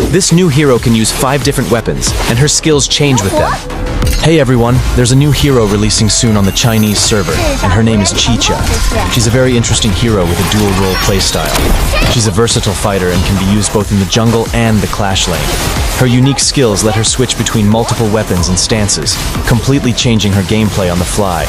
This new hero can use 5 different weapons, and her skills change with them. Hey everyone, there's a new hero releasing soon on the Chinese server, and her name is Qiqia. She's a very interesting hero with a dual role playstyle. She's a versatile fighter and can be used both in the jungle and the clash lane. Her unique skills let her switch between multiple weapons and stances, completely changing her gameplay on the fly.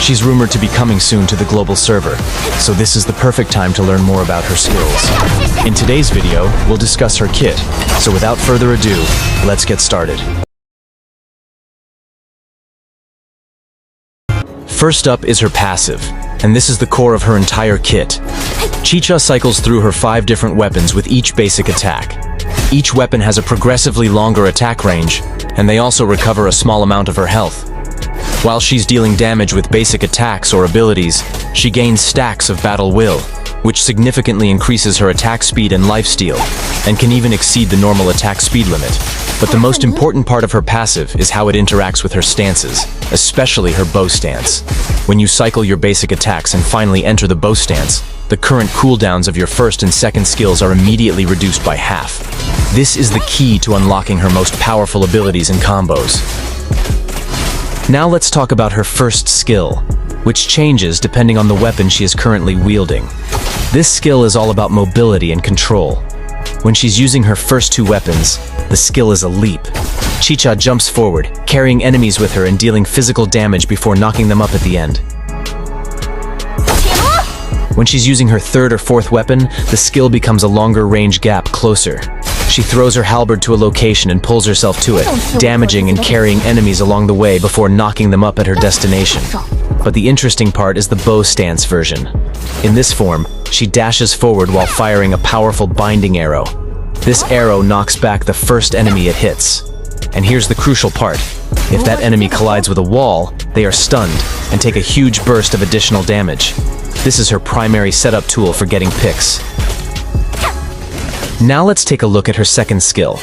She's rumored to be coming soon to the global server, so this is the perfect time to learn more about her skills. In today's video, we'll discuss her kit, so without further ado, let's get started. First up is her passive, and this is the core of her entire kit. Qiqia cycles through her 5 different weapons with each basic attack. Each weapon has a progressively longer attack range, and they also recover a small amount of her health. While she's dealing damage with basic attacks or abilities, she gains stacks of battle will, which significantly increases her attack speed and lifesteal, and can even exceed the normal attack speed limit. But the most important part of her passive is how it interacts with her stances, especially her bow stance. When you cycle your basic attacks and finally enter the bow stance, the current cooldowns of your first and second skills are immediately reduced by half. This is the key to unlocking her most powerful abilities and combos. Now let's talk about her first skill, which changes depending on the weapon she is currently wielding. This skill is all about mobility and control. When she's using her first 2 weapons, the skill is a leap. Qiqia jumps forward, carrying enemies with her and dealing physical damage before knocking them up at the end. When she's using her 3rd or 4th weapon, the skill becomes a longer range gap closer. She throws her halberd to a location and pulls herself to it, damaging and carrying enemies along the way before knocking them up at her destination. But the interesting part is the bow stance version. In this form, she dashes forward while firing a powerful binding arrow. This arrow knocks back the first enemy it hits. And here's the crucial part. If that enemy collides with a wall, they are stunned and take a huge burst of additional damage. This is her primary setup tool for getting picks. Now let's take a look at her second skill.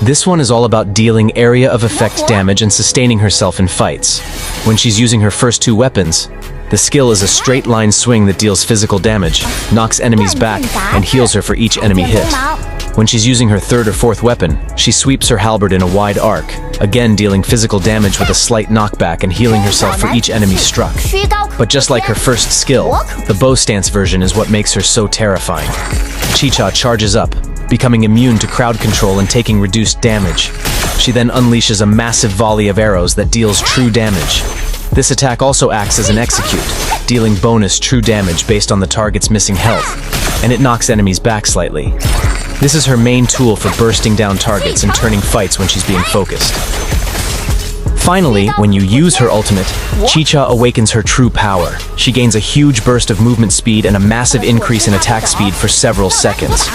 This one is all about dealing area of effect damage and sustaining herself in fights. When she's using her first 2 weapons, the skill is a straight line swing that deals physical damage, knocks enemies back, and heals her for each enemy hit. When she's using her 3rd or 4th weapon, she sweeps her halberd in a wide arc, again dealing physical damage with a slight knockback and healing herself for each enemy struck. But just like her first skill, the bow stance version is what makes her so terrifying. Qiqia charges up, becoming immune to crowd control and taking reduced damage. She then unleashes a massive volley of arrows that deals true damage. This attack also acts as an execute, dealing bonus true damage based on the target's missing health, and it knocks enemies back slightly. This is her main tool for bursting down targets and turning fights when she's being focused. Finally, when you use her ultimate, Qiqia awakens her true power. She gains a huge burst of movement speed and a massive increase in attack speed for several seconds.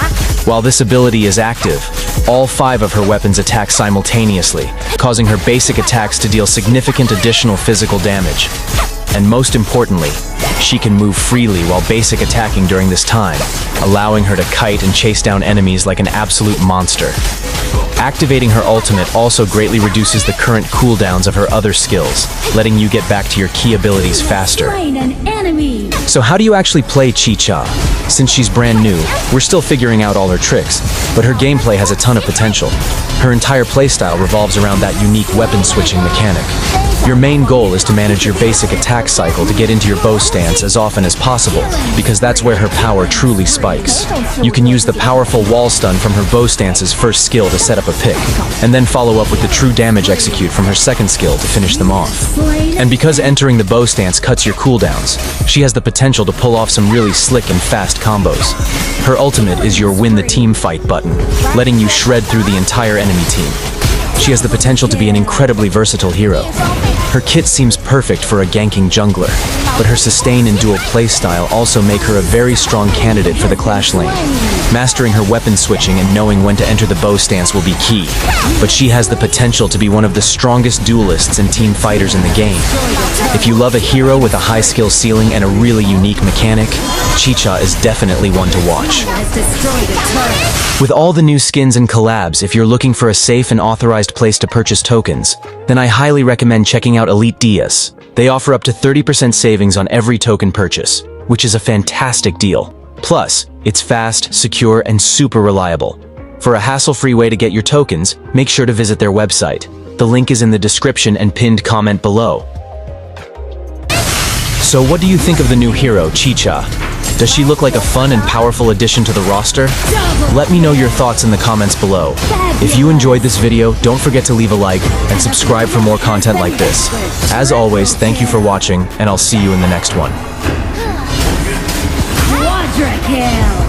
While this ability is active, all 5 of her weapons attack simultaneously, causing her basic attacks to deal significant additional physical damage. And most importantly, she can move freely while basic attacking during this time, allowing her to kite and chase down enemies like an absolute monster. Activating her ultimate also greatly reduces the current cooldowns of her other skills, letting you get back to your key abilities faster. So how do you actually play Qiqia? Since she's brand new, we're still figuring out all her tricks, but her gameplay has a ton of potential. Her entire playstyle revolves around that unique weapon switching mechanic. Your main goal is to manage your basic attack cycle to get into your bow stance as often as possible, because that's where her power truly spikes. You can use the powerful wall stun from her bow stance's first skill to set up a pick, and then follow up with the true damage execute from her second skill to finish them off. And because entering the bow stance cuts your cooldowns, she has the potential to pull off some really slick and fast combos. Her ultimate is your win the team fight button, letting you shred through the entire enemy team. She has the potential to be an incredibly versatile hero. Her kit seems perfect for a ganking jungler, but her sustain and dual playstyle also make her a very strong candidate for the clash lane. Mastering her weapon switching and knowing when to enter the bow stance will be key, but she has the potential to be one of the strongest duelists and team fighters in the game. If you love a hero with a high skill ceiling and a really unique mechanic, Qiqia is definitely one to watch. With all the new skins and collabs, if you're looking for a safe and authorized place to purchase tokens, then I highly recommend checking out Elite Dias. They offer up to 30% savings on every token purchase, which is a fantastic deal. Plus, it's fast, secure, and super reliable. For a hassle-free way to get your tokens, make sure to visit their website. The link is in the description and pinned comment below. So what do you think of the new hero, Chicha? Does she look like a fun and powerful addition to the roster? Let me know your thoughts in the comments below. If you enjoyed this video, don't forget to leave a like and subscribe for more content like this. As always, thank you for watching, and I'll see you in the next one. Quadra kill!